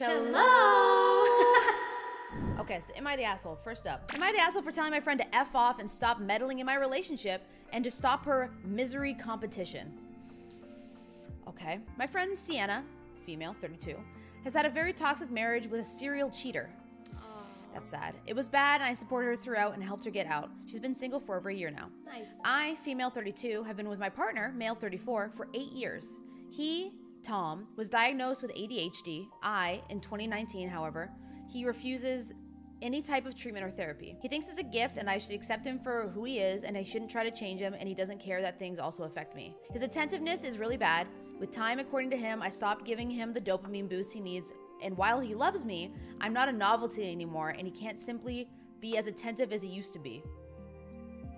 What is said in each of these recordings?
Hello. Okay, so am I the asshole? First up, am I the asshole for telling my friend to F off and stop meddling in my relationship and to stop her misery competition? Okay, my friend Sienna, female, 32, has had a very toxic marriage with a serial cheater. That's sad. It was bad and I supported her throughout and helped her get out. She's been single for over a year now. Nice. I, female 32, have been with my partner, male 34, for 8 years. He, Tom, was diagnosed with ADHD. In 2019, however, he refuses any type of treatment or therapy. He thinks it's a gift and I should accept him for who he is and I shouldn't try to change him, and he doesn't care that things also affect me. His attentiveness is really bad. With time, according to him, I stopped giving him the dopamine boost he needs, and while he loves me, I'm not a novelty anymore and he can't simply be as attentive as he used to be.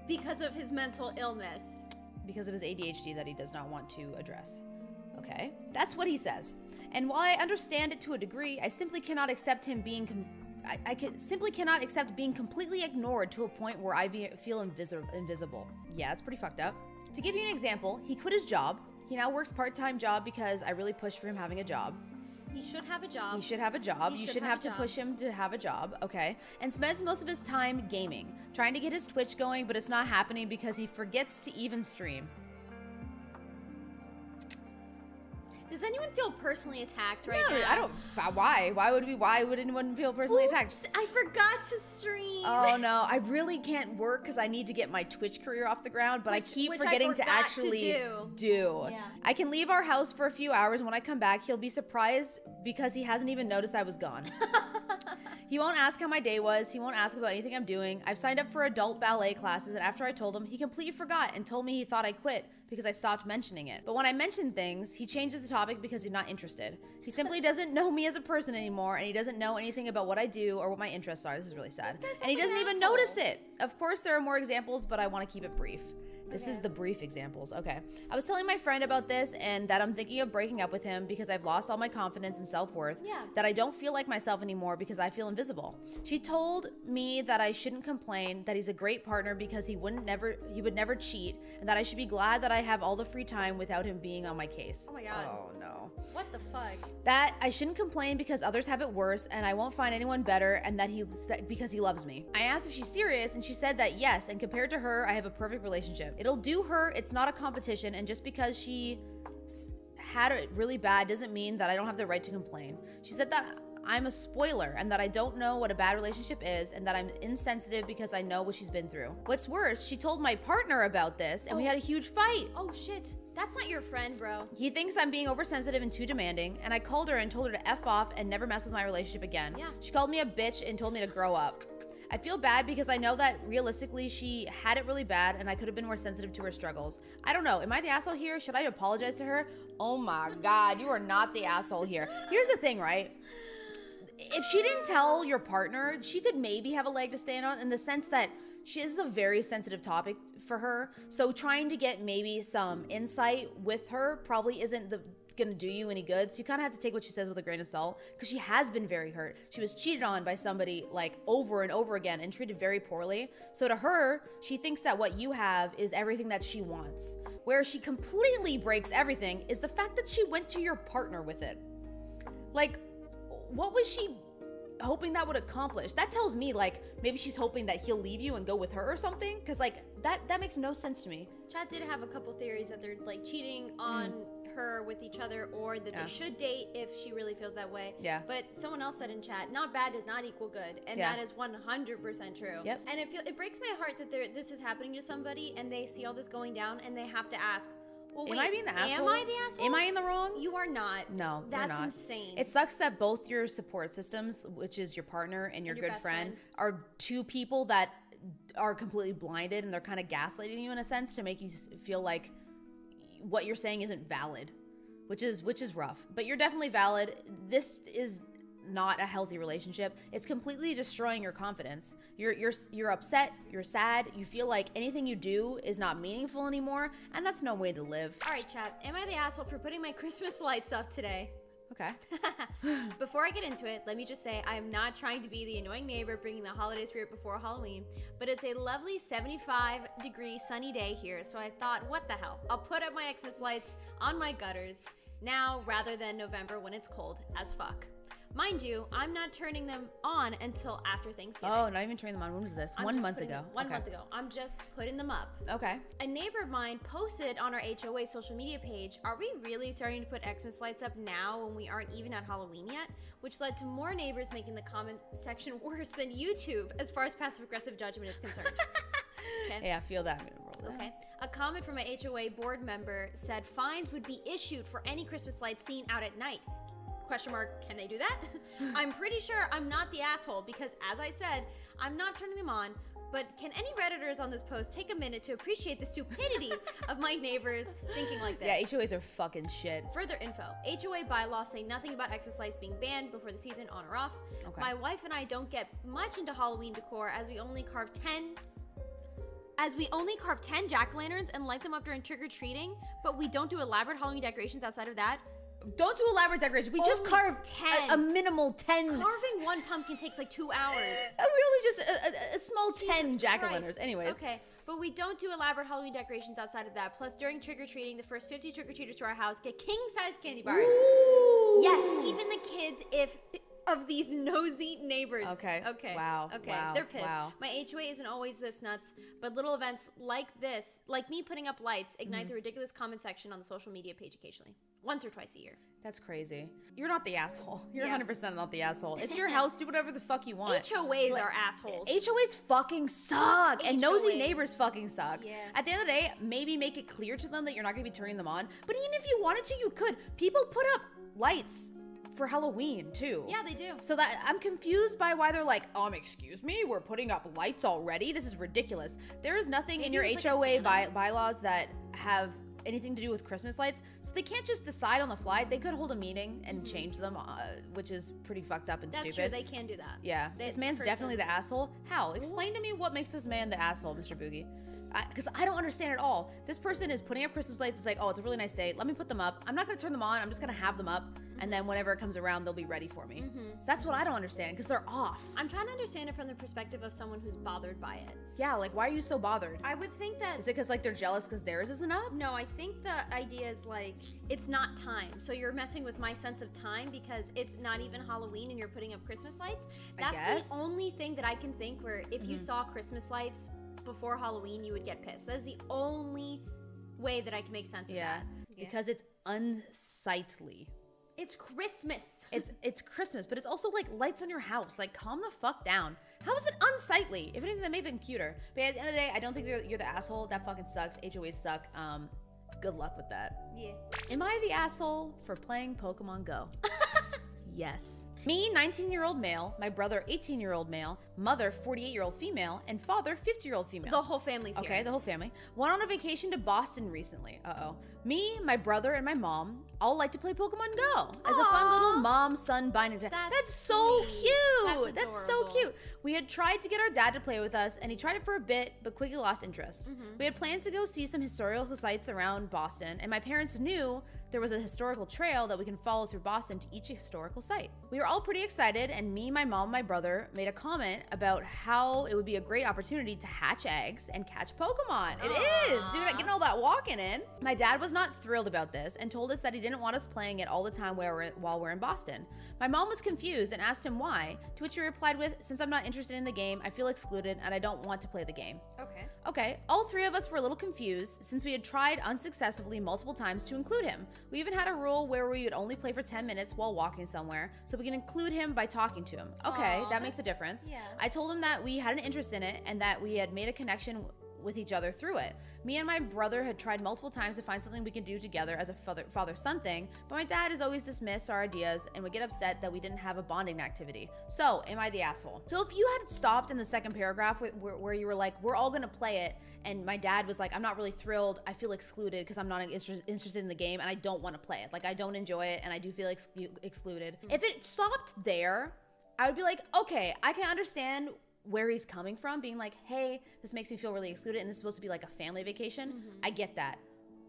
Because of his mental illness. Because of his ADHD that he does not want to address. Okay, that's what he says. And while I understand it to a degree, I simply cannot accept him being simply cannot accept being completely ignored to a point where I feel invisible. Yeah, it's pretty fucked up. To give you an example, he quit his job. He now works part-time job because I really pushed for him having a job. He should have a job. He should have a job. You shouldn't have to push him to have a job, okay? And spends most of his time gaming, trying to get his Twitch going, but it's not happening because he forgets to even stream. Does anyone feel personally attacked right now? No, I don't. Why? Why would anyone feel personally attacked? I forgot to stream. Oh no, I really can't work because I need to get my Twitch career off the ground, but I keep forgetting to actually do. Yeah. I can leave our house for a few hours, and when I come back, he'll be surprised because he hasn't even noticed I was gone. He won't ask how my day was. He won't ask about anything I'm doing. I've signed up for adult ballet classes, and after I told him, he completely forgot and told me he thought I quit because I stopped mentioning it. But when I mention things, he changes the topic because he's not interested. He simply doesn't know me as a person anymore, and he doesn't know anything about what I do or what my interests are. This is really sad. And he doesn't even notice it. Of course, there are more examples, but I want to keep it brief. This is the brief examples. Okay. I was telling my friend about this and that I'm thinking of breaking up with him because I've lost all my confidence and self-worth. Yeah. That I don't feel like myself anymore because I feel invisible. She told me that I shouldn't complain, that he's a great partner because he would never cheat, and that I should be glad that I have all the free time without him being on my case. Oh my god. Oh no. What the fuck? That I shouldn't complain because others have it worse and I won't find anyone better, and that because he loves me. I asked if she's serious and she said that yes, and compared to her, I have a perfect relationship. It'll do her, it's not a competition, and just because she had it really bad doesn't mean that I don't have the right to complain. She said that I'm a spoiler and that I don't know what a bad relationship is and that I'm insensitive because I know what she's been through. What's worse, she told my partner about this and we had a huge fight. Oh shit. That's not your friend, bro. He thinks I'm being oversensitive and too demanding, and I called her and told her to F off and never mess with my relationship again. Yeah. She called me a bitch and told me to grow up. I feel bad because I know that realistically she had it really bad and I could have been more sensitive to her struggles. I don't know, am I the asshole here? Should I apologize to her? Oh my god, you are not the asshole here. Here's the thing, right? If she didn't tell your partner, she could maybe have a leg to stand on in the sense that this is a very sensitive topic for her. So trying to get maybe some insight with her probably isn't gonna do you any good. So you kind of have to take what she says with a grain of salt because she has been very hurt. She was cheated on by somebody like over and over again and treated very poorly. So to her, she thinks that what you have is everything that she wants. Where she completely breaks everything is the fact that she went to your partner with it. Like, what was she hoping that would accomplish? That tells me like maybe she's hoping that he'll leave you and go with her or something, because like that makes no sense to me. Chad did have a couple theories that they're like cheating on her with each other, or that they should date if she really feels that way. Yeah. But someone else said in chat, not bad does not equal good, and that is 100% true. Yep. And it breaks my heart that this is happening to somebody and they see all this going down and they have to ask, well, wait, am I being the asshole? Am I the asshole? Am I in the wrong? You are not. No, that's you're not. insane. It sucks that both your support systems, which is your partner and your good friend, are two people that are completely blinded and they're kind of gaslighting you in a sense to make you feel like what you're saying isn't valid, which is rough. But you're definitely valid. This is not a healthy relationship. It's completely destroying your confidence. You're upset, you're sad, you feel like anything you do is not meaningful anymore, and that's no way to live. All right, chat. Am I the asshole for putting my Christmas lights up today? Okay. Before I get into it, let me just say I am not trying to be the annoying neighbor bringing the holiday spirit before Halloween, but it's a lovely 75-degree sunny day here, so I thought, what the hell? I'll put up my Xmas lights on my gutters now rather than November when it's cold as fuck. Mind you, I'm not turning them on until after Thanksgiving. Oh, not even turning them on. When was this? I'm 1 just month putting ago. them- One month ago. I'm just putting them up. Okay. A neighbor of mine posted on our HOA social media page, "Are we really starting to put Xmas lights up now when we aren't even at Halloween yet?" Which led to more neighbors making the comment section worse than YouTube as far as passive-aggressive judgment is concerned. Okay. Yeah, I feel that. I'm gonna roll that. Okay. A comment from a HOA board member said fines would be issued for any Christmas lights seen out at night. Question mark, can they do that? I'm pretty sure I'm not the asshole because, as I said, I'm not turning them on. But can any Redditors on this post take a minute to appreciate the stupidity of my neighbors thinking like this? Yeah, HOAs are fucking shit. Further info. HOA bylaws say nothing about Xmas lights being banned before the season, on or off. Okay. My wife and I don't get much into Halloween decor as we only carve 10 jack-o'-lanterns and light them up during trick-or-treating, but we don't do elaborate Halloween decorations outside of that. Don't do elaborate decorations. We just Only carved 10. a minimal 10. Carving one pumpkin takes like 2 hours. Really just a small 10 Jesus jack-o'-lanterns. Christ. Anyways. Okay, but we don't do elaborate Halloween decorations outside of that. Plus, during trick-or-treating, the first 50 trick-or-treaters to our house get king-size candy bars. Ooh. Yes, even the kids, of these nosy neighbors. Okay. Okay. Wow. Okay. Wow. They're pissed. Wow. My HOA isn't always this nuts, but little events like this, like me putting up lights, ignite the ridiculous comment section on the social media page occasionally. Once or twice a year. That's crazy. You're not the asshole. You're Yeah. 100% not the asshole. It's your house. Do whatever the fuck you want. HOAs are assholes. HOAs fucking suck, and nosy HOAs. neighbors fucking suck. Yeah. At the end of the day, maybe make it clear to them that you're not going to be turning them on. But even if you wanted to, you could. People put up lights for Halloween too. Yeah, they do. So that I'm confused by why they're like, excuse me, we're putting up lights already. This is ridiculous. There is nothing in Maybe your it was like a HOA Santa. bylaws that have anything to do with Christmas lights, so they can't just decide on the fly. They could hold a meeting and change them, which is pretty fucked up and That's stupid. true. They can do that. Yeah, They- this man's person- definitely the asshole. How? Explain to me what makes this man the asshole, Mr. Boogie. Because I don't understand at all. This person is putting up Christmas lights. It's like, oh, it's a really nice day. Let me put them up. I'm not going to turn them on. I'm just going to have them up. And then whenever it comes around, they'll be ready for me. So that's what I don't understand, because they're off. I'm trying to understand it from the perspective of someone who's bothered by it. Yeah, like, why are you so bothered? I would think that... Is it because, like, they're jealous because theirs isn't up? No, I think the idea is like, it's not time. So you're messing with my sense of time because it's not even Halloween and you're putting up Christmas lights. That's guess. the only thing that I can think where if you saw Christmas lights before Halloween, you would get pissed. That's the only way that I can make sense of that. Because it's unsightly. It's Christmas. It's Christmas, but it's also like lights on your house. Like, calm the fuck down. How is it unsightly? If anything, that made them cuter. But at the end of the day, I don't think you're the asshole. That fucking sucks. HOAs suck. Good luck with that. Yeah. Am I the asshole for playing Pokemon Go? Yes. Me, 19-year-old male, my brother, 18-year-old male, mother, 48-year-old female, and father, 50-year-old female. The whole family's here. Okay, the whole family. Went on a vacation to Boston recently. Me, my brother, and my mom all like to play Pokemon Go as a fun little mom-son binding. That's so sweet. cute. That's That's so adorable. cute. We had tried to get our dad to play with us, and he tried it for a bit, but quickly lost interest. We had plans to go see some historical sites around Boston, and my parents knew there was a historical trail that we can follow through Boston to each historical site. We were all pretty excited, and me, my mom, and my brother made a comment about how it would be a great opportunity to hatch eggs and catch Pokemon. It is, dude, getting all that walking in. My dad was not thrilled about this and told us that he didn't want us playing it all the time while we're in Boston. My mom was confused and asked him why, to which he replied with, "Since I'm not interested in the game, I feel excluded and I don't want to play the game." Okay, all three of us were a little confused since we had tried unsuccessfully multiple times to include him. We even had a rule where we would only play for 10 minutes while walking somewhere, so we can include him by talking to him. Okay, Aw, that makes a that's- difference. yeah. I told him that we had an interest in it and that we had made a connection with each other through it. Me and my brother had tried multiple times to find something we could do together as a father-son thing, but my dad has always dismissed our ideas and would get upset that we didn't have a bonding activity. So, am I the asshole? So if you had stopped in the second paragraph where you were like, we're all gonna play it, and my dad was like, I'm not really thrilled, I feel excluded because I'm not interested in the game and I don't want to play it. Like, I don't enjoy it and I do feel excluded. If it stopped there, I would be like, okay, I can understand where he's coming from, being like, hey, this makes me feel really excluded and this is supposed to be like a family vacation. I get that.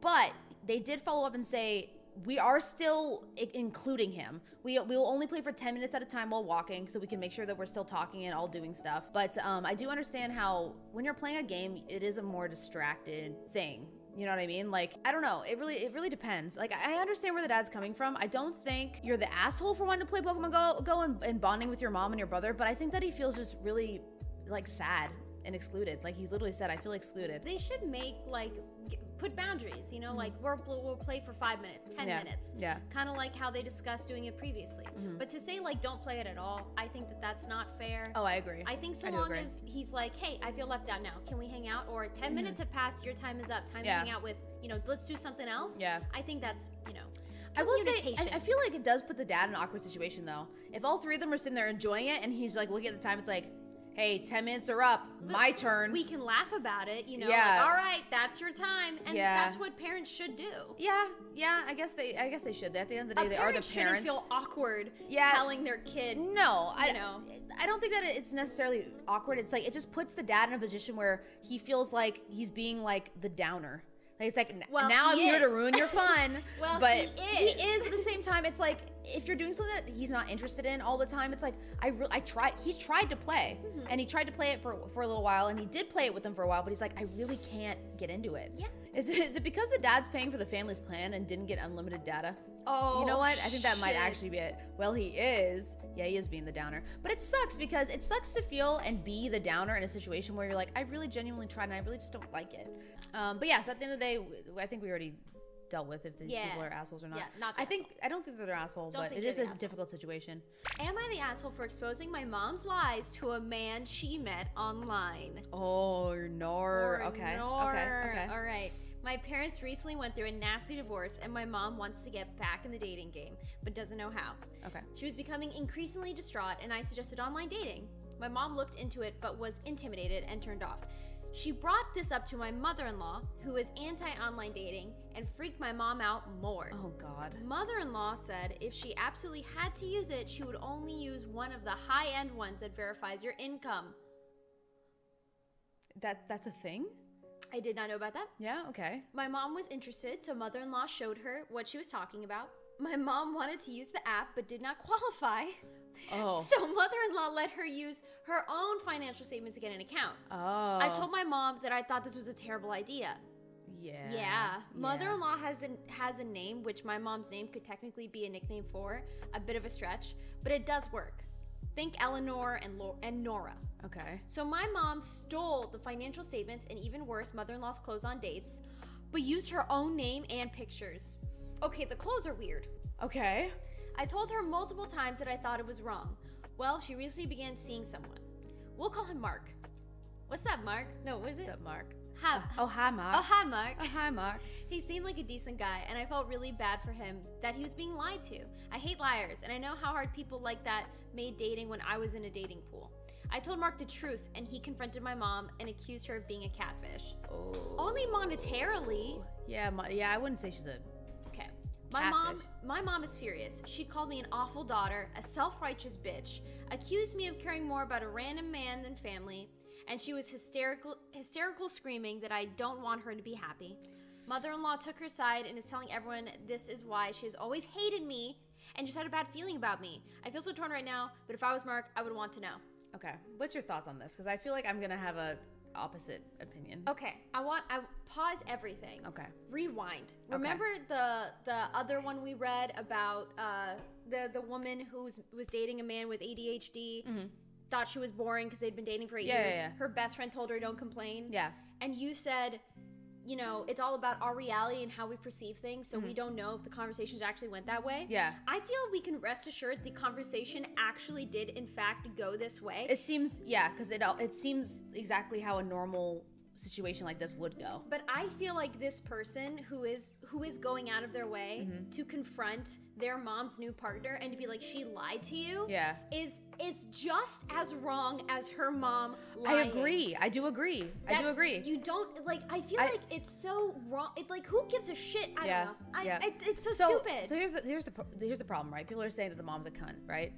But they did follow up and say, we are still including him. We will only play for 10 minutes at a time while walking so we can make sure that we're still talking and all doing stuff. But I do understand how when you're playing a game, it is a more distracted thing You know what I mean? Like, I don't know. It really depends. Like, I understand where the dad's coming from. I don't think you're the asshole for wanting to play Pokemon Go and bonding with your mom and your brother, but I think that he feels just really, like, sad and excluded. Like, he's literally said, I feel excluded. They should make, like, put boundaries, you know, like we'll play for 5 minutes, 10 minutes. Yeah. Kind of like how they discussed doing it previously. But to say, like, don't play it at all, I think that that's not fair. Oh, I agree. I think so long as he's like, hey, I feel left out now. Can we hang out? Or 10 minutes have passed, your time is up. Time to hang out with, you know, let's do something else. Yeah. I think that's, you know, I will say, I feel like it does put the dad in an awkward situation, though. If all three of them are sitting there enjoying it and he's, like, looking at the time, it's like, hey, 10 minutes are up. My turn. We can laugh about it, you know. Yeah. Like, all right, that's your time, and that's what parents should do. Yeah. I guess they should. At the end of the day, they are the parents. Shouldn't feel awkward telling their kid. No, I don't think that it's necessarily awkward. It's like it just puts the dad in a position where he feels like he's being like the downer. Like it's like now I'm here to ruin your fun. But he is at the same time. It's like if you're doing something that he's not interested in all the time, it's like he's tried to play and he tried to play it for a little while and he did play it with them for a while, but he's like, I really can't get into it. Yeah. Is it because the dad's paying for the family's plan and didn't get unlimited data? Oh, you know what? I think that might actually be it. Well, he is. Yeah, he is being the downer. But it sucks because it sucks to feel and be the downer in a situation where you're like, I really genuinely tried and I really just don't like it. But yeah, so at the end of the day, I think we already dealt with if these people are assholes or not. Yeah, not I don't think that they're asshole, but it is a difficult situation. Am I the asshole for exposing my mom's lies to a man she met online? Oh, okay. All right. My parents recently went through a nasty divorce and my mom wants to get back in the dating game, but doesn't know how. Okay. She was becoming increasingly distraught and I suggested online dating. My mom looked into it but was intimidated and turned off. She brought this up to my mother-in-law, who is anti-online dating, and freaked my mom out more. Oh, God. Mother-in-law said if she absolutely had to use it, she would only use one of the high-end ones that verifies your income. That's a thing? I did not know about that. Yeah, okay. My mom was interested, so mother-in-law showed her what she was talking about. My mom wanted to use the app, but did not qualify. Oh. So mother-in-law let her use her own financial statements to get an account. Oh. I told my mom that I thought this was a terrible idea. Yeah. Mother-in-law has a name, which my mom's name could technically be a nickname for. A bit of a stretch, but it does work. Think Eleanor and Nora. Okay. So my mom stole the financial statements and even worse, mother-in-law's clothes on dates, but used her own name and pictures. Okay, the clothes are weird. Okay. I told her multiple times that I thought it was wrong. Well, she recently began seeing someone. We'll call him Mark. What's up, Mark? No, what is it? What's up, Mark? Hi. Oh, hi, Mark. Oh, hi, Mark. Oh, hi, Mark. He seemed like a decent guy, and I felt really bad for him that he was being lied to. I hate liars, and I know how hard people like that made dating when I was in a dating pool. I told Mark the truth, and he confronted my mom and accused her of being a catfish. Oh. Only monetarily. Yeah, I wouldn't say she's a okay. catfish. My mom is furious. She called me an awful daughter, a self-righteous bitch, accused me of caring more about a random man than family, and she was hysterical screaming that I don't want her to be happy. Mother-in-law took her side and is telling everyone this is why she has always hated me and just had a bad feeling about me. I feel so torn right now, but if I was Mark, I would want to know. Okay. What's your thoughts on this? Because I feel like I'm going to have a opposite opinion. Okay. I pause everything. Okay. Rewind. Remember the other one we read about the woman who was dating a man with ADHD? Mm-hmm. Thought she was boring because they'd been dating for 8 years. Yeah. Her best friend told her, don't complain. Yeah. And you said, you know, it's all about our reality and how we perceive things, so we don't know if the conversations actually went that way. Yeah. I feel we can rest assured the conversation actually did, in fact, go this way. It seems, because it seems exactly how a normal situation like this would go. But I feel like this person who is going out of their way to confront their mom's new partner and to be like, she lied to you, is just as wrong as her mom lying. I agree. I do agree. You don't, like, I feel like it's so wrong. It, like, who gives a shit? I don't know. It's so stupid. So here's the problem, right? People are saying that the mom's a cunt, right?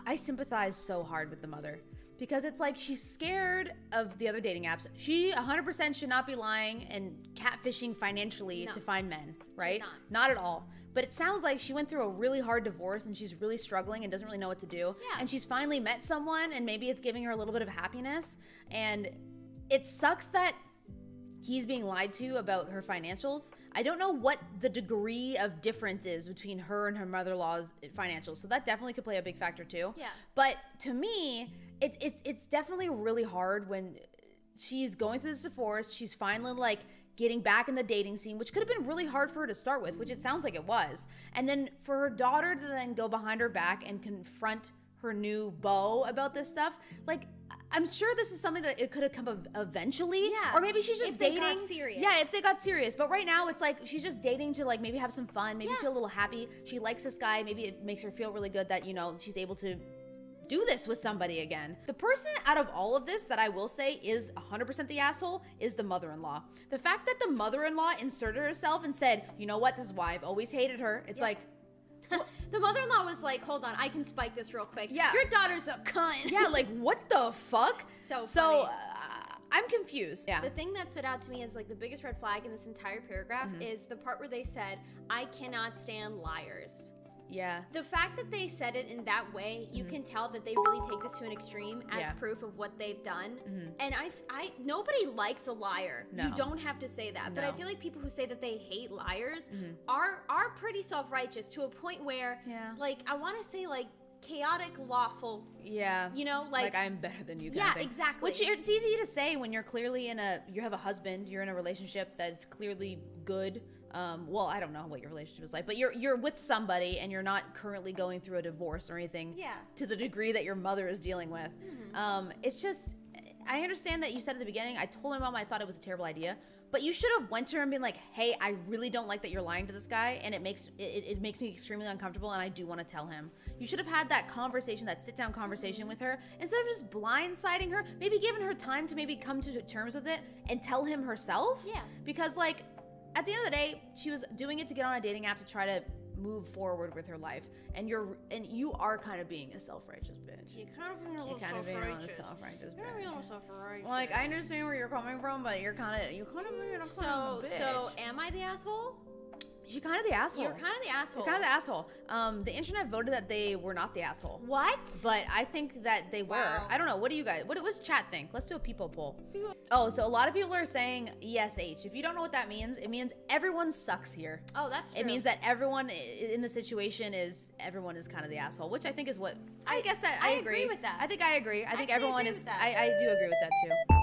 I sympathize so hard with the mother. Because it's like she's scared of the other dating apps. She 100% should not be lying and catfishing financially to find men, right? Not at all. But it sounds like she went through a really hard divorce and she's really struggling and doesn't really know what to do. Yeah. And she's finally met someone and maybe it's giving her a little bit of happiness. And it sucks that he's being lied to about her financials. I don't know what the degree of difference is between her and her mother-in-law's financials. So that definitely could play a big factor too. Yeah. But to me, it's definitely really hard when she's going through this divorce. She's finally like getting back in the dating scene, which could have been really hard for her to start with, which it sounds like it was. And then for her daughter to then go behind her back and confront her new beau about this stuff, like, I'm sure this is something that it could have come eventually. Yeah. Or maybe she's just if dating. They got serious. Yeah, if they got serious. But right now it's like she's just dating to like maybe have some fun, maybe feel a little happy. She likes this guy. Maybe it makes her feel really good that, you know, she's able to do this with somebody again. The person out of all of this that I will say is 100% the asshole is the mother-in-law. The fact that the mother-in-law inserted herself and said, you know what, this is why I've always hated her. It's like, the mother-in-law was like, hold on, I can spike this real quick. Yeah. Your daughter's a cunt. yeah, like what the fuck? So So I'm confused. Yeah. The thing that stood out to me as like the biggest red flag in this entire paragraph is the part where they said, I cannot stand liars. Yeah. The fact that they said it in that way, you can tell that they really take this to an extreme as proof of what they've done. And I nobody likes a liar. No. You don't have to say that. But I No. feel like people who say that they hate liars are pretty self-righteous to a point where like I want to say like chaotic lawful, Yeah. you know, like I'm better than you. Kind yeah, of thing. exactly. Which it's easy to say when you're clearly you have a husband, you're in a relationship that's clearly good. Well, I don't know what your relationship is like, but you're with somebody and you're not currently going through a divorce or anything to the degree that your mother is dealing with. It's just, I understand that you said at the beginning, I told my mom I thought it was a terrible idea, but you should have went to her and been like, hey, I really don't like that you're lying to this guy, and it makes me extremely uncomfortable, and I do want to tell him. You should have had that conversation, that sit-down conversation with her, instead of just blindsiding her, maybe giving her time to maybe come to terms with it and tell him herself. Yeah. Because like, at the end of the day, she was doing it to get on a dating app to try to move forward with her life, and you are kind of being a self-righteous bitch. You kind of being a little self-righteous bitch. Like, I understand where you're coming from, but you're kind of being a kind of bitch. So am I the asshole? She's kind of the asshole. You're kind of the asshole. You're kind of the asshole. The internet voted that they were not the asshole. What? But I think that they were. Wow. I don't know. What do you guys? What does chat think? Let's do a people poll. Oh, so a lot of people are saying ESH. If you don't know what that means, it means everyone sucks here. Oh, that's true. It means that everyone in the situation everyone is kind of the asshole, which I think is what I guess that I agree with that. I think I agree. I think Actually everyone agree is. with that. I do agree with that too.